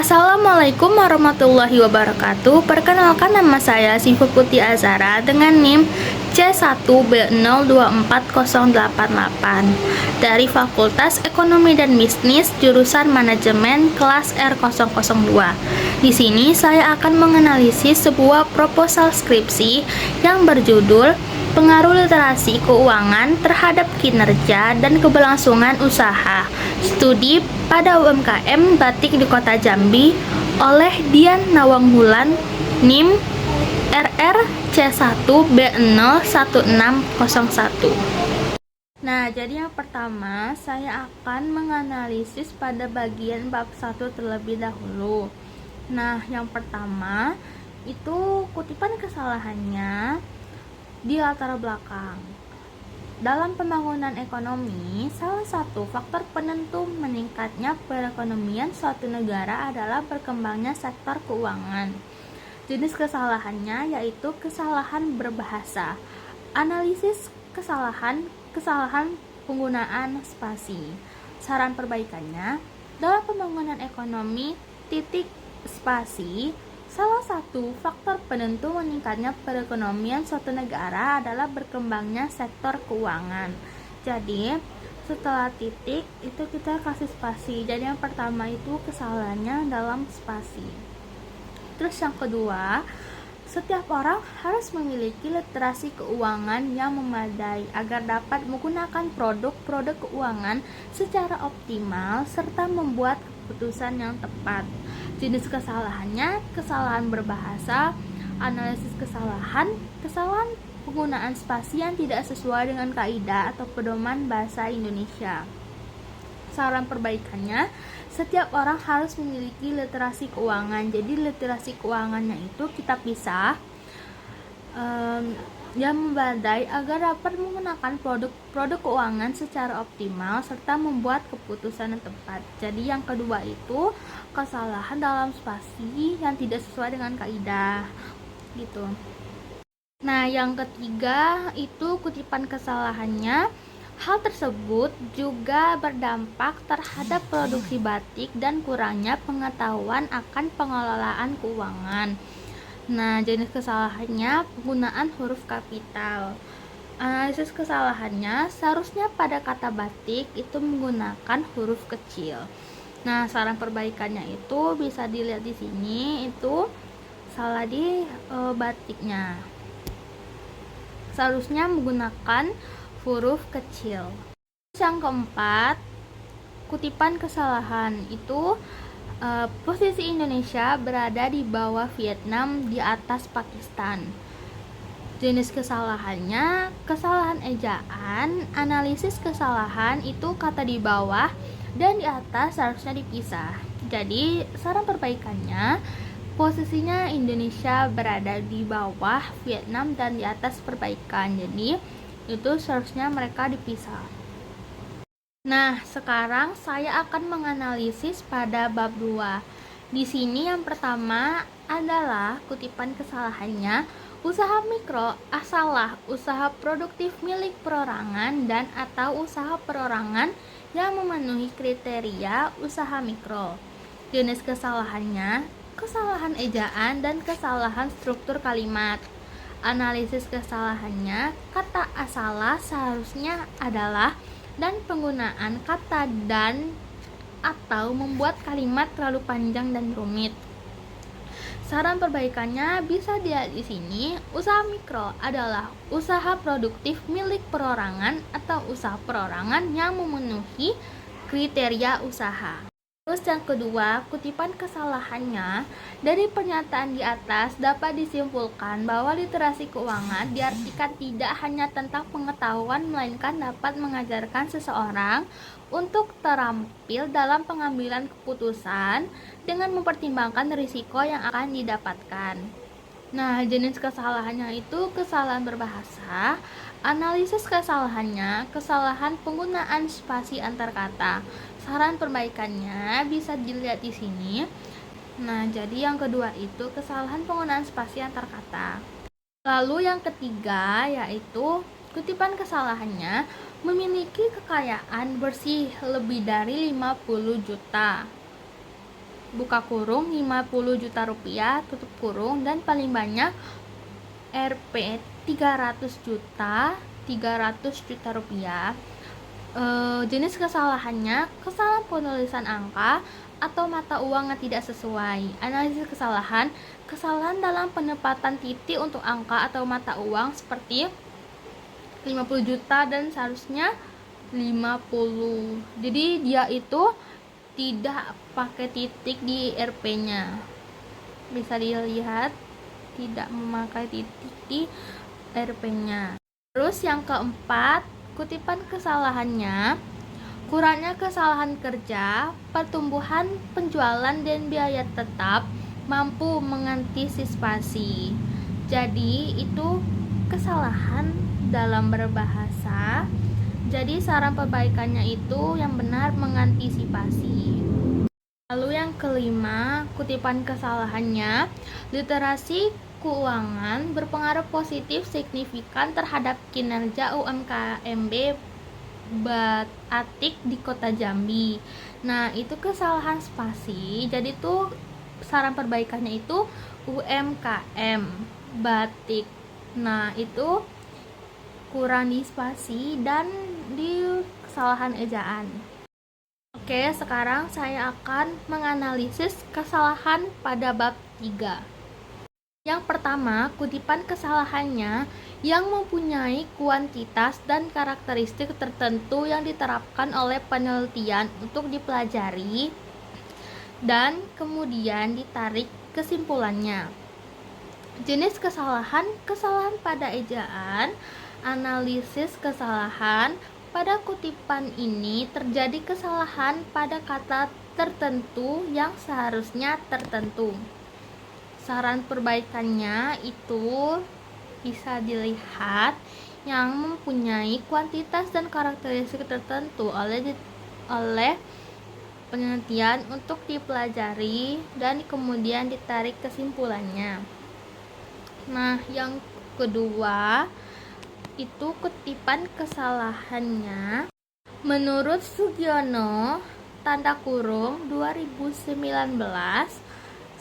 Assalamualaikum warahmatullahi wabarakatuh. Perkenalkan, nama saya Syifa Putri Azhara dengan NIM C1B024088 dari Fakultas Ekonomi dan Bisnis jurusan Manajemen kelas R002. Di sini saya akan menganalisis sebuah proposal skripsi yang berjudul Pengaruh Literasi Keuangan terhadap Kinerja dan Keberlangsungan Usaha Studi pada UMKM Batik di Kota Jambi oleh Dian Nawangwulan, NIM RR C1B01601. Nah, jadi yang pertama saya akan menganalisis pada bagian bab 1 terlebih dahulu. Nah, yang pertama itu kutipan kesalahannya di latar belakang. Dalam pembangunan ekonomi, salah satu faktor penentu meningkatnya perekonomian suatu negara adalah berkembangnya sektor keuangan. Jenis kesalahannya yaitu kesalahan berbahasa. Analisis kesalahan penggunaan spasi. Saran perbaikannya, dalam pembangunan ekonomi, titik spasi, salah satu faktor penentu meningkatnya perekonomian suatu negara adalah berkembangnya sektor keuangan. Jadi, setelah titik itu kita kasih spasi. Jadi yang pertama itu kesalahannya dalam spasi. Terus yang kedua, setiap orang harus memiliki literasi keuangan yang memadai agar dapat menggunakan produk-produk keuangan secara optimal serta membuat keputusan yang tepat. Jenis kesalahannya, kesalahan berbahasa, analisis kesalahan penggunaan spasi yang tidak sesuai dengan kaidah atau pedoman bahasa Indonesia. Saran perbaikannya, setiap orang harus memiliki literasi keuangan. Jadi literasi keuangannya itu kita pisah yang memadai agar dapat menggunakan produk keuangan secara optimal serta membuat keputusan yang tepat. Jadi yang kedua itu kesalahan dalam spasi yang tidak sesuai dengan kaidah gitu. Nah, yang ketiga itu kutipan kesalahannya. Hal tersebut juga berdampak terhadap produksi batik dan kurangnya pengetahuan akan pengelolaan keuangan. Nah, jenis kesalahannya penggunaan huruf kapital. Analisis kesalahannya, seharusnya pada kata batik itu menggunakan huruf kecil. Nah, saran perbaikannya itu bisa dilihat di sini, itu salah di batiknya. Seharusnya menggunakan huruf kecil. Yang keempat, kutipan kesalahan itu posisi Indonesia berada di bawah Vietnam, di atas Pakistan. Jenis kesalahannya, kesalahan ejaan. Analisis kesalahan itu kata di bawah dan di atas seharusnya dipisah. Jadi saran perbaikannya, posisinya Indonesia berada di bawah Vietnam dan di atas perbaikan. Jadi itu seharusnya mereka dipisah. Nah, sekarang saya akan menganalisis pada bab 2. Di sini yang pertama adalah kutipan kesalahannya, usaha mikro adalah usaha produktif milik perorangan dan atau usaha perorangan yang memenuhi kriteria usaha mikro. Jenis kesalahannya, kesalahan ejaan dan kesalahan struktur kalimat. Analisis kesalahannya, kata asalah seharusnya adalah dan penggunaan kata dan atau membuat kalimat terlalu panjang dan rumit. Saran perbaikannya bisa dilihat di sini. Usaha mikro adalah usaha produktif milik perorangan atau usaha perorangan yang memenuhi kriteria usaha. Terus yang kedua, kutipan kesalahannya, dari pernyataan di atas dapat disimpulkan bahwa literasi keuangan diartikan tidak hanya tentang pengetahuan, melainkan dapat mengajarkan seseorang untuk terampil dalam pengambilan keputusan dengan mempertimbangkan risiko yang akan didapatkan. Nah, jenis kesalahannya itu kesalahan berbahasa. Analisis kesalahannya, kesalahan penggunaan spasi antar kata. Saran perbaikannya bisa dilihat di sini. Nah, jadi yang kedua itu kesalahan penggunaan spasi antar kata. Lalu yang ketiga yaitu kutipan kesalahannya, memiliki kekayaan bersih lebih dari 50 juta. buka kurung 50 juta rupiah, tutup kurung, dan paling banyak Rp 300 juta rupiah. Jenis kesalahannya kesalahan penulisan angka atau mata uang yang tidak sesuai. Analisis kesalahan dalam penempatan titik untuk angka atau mata uang seperti 50 juta dan seharusnya 50. Jadi dia itu tidak pakai titik di RP-nya. Bisa dilihat tidak memakai titik di RP-nya. Terus yang keempat, kutipan kesalahannya, kurangnya kesalahan kerja, pertumbuhan penjualan dan biaya tetap mampu mengantisipasi. Jadi itu kesalahan dalam berbahasa. Jadi saran perbaikannya itu yang benar mengantisipasi. Lalu yang kelima, kutipan kesalahannya, literasi keuangan berpengaruh positif signifikan terhadap kinerja UMKMB batik di Kota Jambi. Nah, itu kesalahan spasi. Jadi tuh saran perbaikannya itu UMKM batik. Nah, itu kurang di spasi dan di kesalahan ejaan. Oke, sekarang saya akan menganalisis kesalahan pada bab 3. Yang pertama, kutipan kesalahannya yang mempunyai kuantitas dan karakteristik tertentu yang diterapkan oleh penelitian untuk dipelajari dan kemudian ditarik kesimpulannya. Jenis kesalahan pada ejaan, analisis kesalahan. Pada kutipan ini terjadi kesalahan pada kata tertentu yang seharusnya tertentu. Saran perbaikannya itu bisa dilihat yang mempunyai kuantitas dan karakteristik tertentu oleh penelitian untuk dipelajari dan kemudian ditarik kesimpulannya. Nah, yang kedua itu kutipan kesalahannya. Menurut Sugiono, tanda kurung 2019,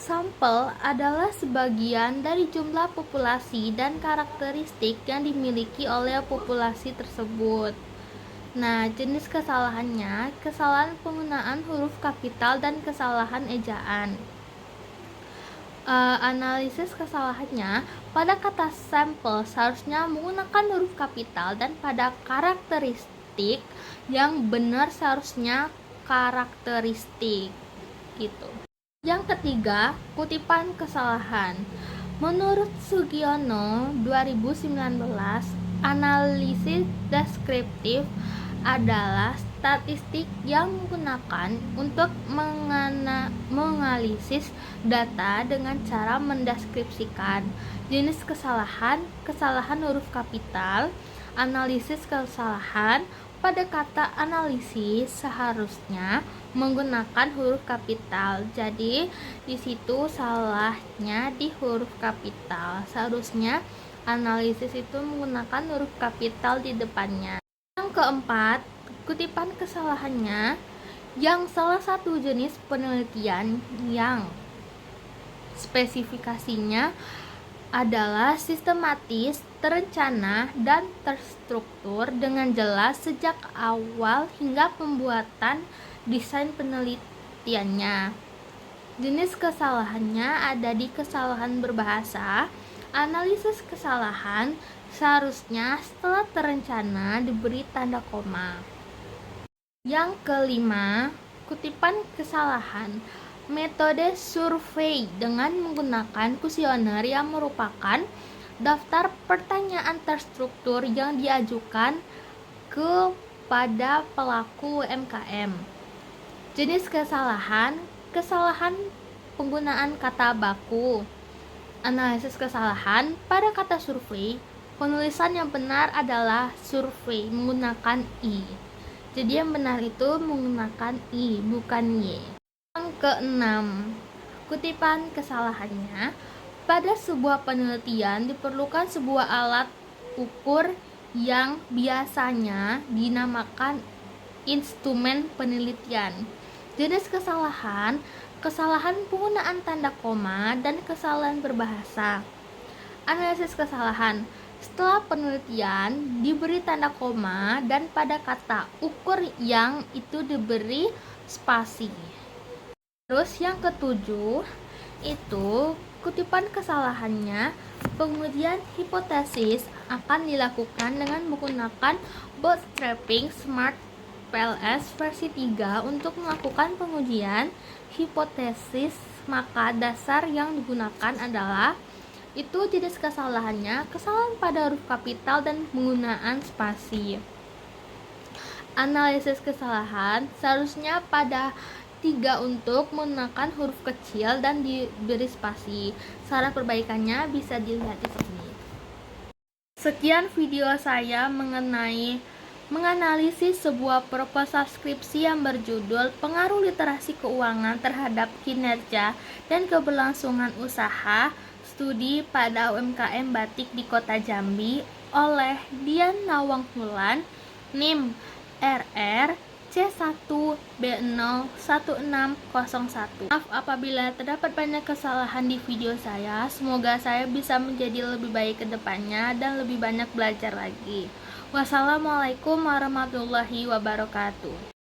sampel adalah sebagian dari jumlah populasi dan karakteristik yang dimiliki oleh populasi tersebut. Nah, jenis kesalahannya, kesalahan penggunaan huruf kapital dan kesalahan ejaan. Analisis kesalahannya, pada kata sampel seharusnya menggunakan huruf kapital dan pada karakteristik yang benar seharusnya karakteristik gitu. Yang ketiga, kutipan kesalahan. Menurut Sugiono 2019, analisis deskriptif adalah statistik yang menggunakan untuk menganalisis data dengan cara mendeskripsikan. Jenis kesalahan huruf kapital. Analisis kesalahan, pada kata analisis seharusnya menggunakan huruf kapital. Jadi di situ salahnya di huruf kapital. Seharusnya analisis itu menggunakan huruf kapital di depannya. Yang keempat, kutipan kesalahannya yang salah satu jenis penelitian yang spesifikasinya adalah sistematis, terencana, dan terstruktur dengan jelas sejak awal hingga pembuatan desain penelitiannya. Jenis kesalahannya ada di kesalahan berbahasa. Analisis kesalahan seharusnya setelah terencana diberi tanda koma. Yang kelima, kutipan kesalahan. Metode survei dengan menggunakan kuesioner yang merupakan daftar pertanyaan terstruktur yang diajukan kepada pelaku UMKM. Jenis kesalahan penggunaan kata baku. Analisis kesalahan pada kata survei, penulisan yang benar adalah survei menggunakan i. Jadi yang benar itu menggunakan i, bukan y. Yang keenam, kutipan kesalahannya. Pada sebuah penelitian diperlukan sebuah alat ukur yang biasanya dinamakan instrumen penelitian. Jenis kesalahan kesalahan penggunaan tanda koma, dan kesalahan berbahasa. Analisis kesalahan. Setelah penelitian, diberi tanda koma dan pada kata ukur yang itu diberi spasi. Terus yang ketujuh itu kutipan kesalahannya, pengujian hipotesis akan dilakukan dengan menggunakan bootstrapping Smart PLS versi 3 untuk melakukan pengujian hipotesis. Maka dasar yang digunakan adalah itu jenis kesalahannya, kesalahan pada huruf kapital dan penggunaan spasi. Analisis kesalahan seharusnya pada 3 untuk menggunakan huruf kecil dan diberi spasi. Cara perbaikannya bisa dilihat di sini. Sekian video saya menganalisis sebuah proposal skripsi yang berjudul Pengaruh Literasi Keuangan Terhadap Kinerja dan Keberlangsungan Usaha Studi pada UMKM Batik di Kota Jambi oleh Dian Nawangwulan, NIM RR C1B01601. Maaf apabila terdapat banyak kesalahan di video saya. Semoga saya bisa menjadi lebih baik ke depannya dan lebih banyak belajar lagi. Wassalamualaikum warahmatullahi wabarakatuh.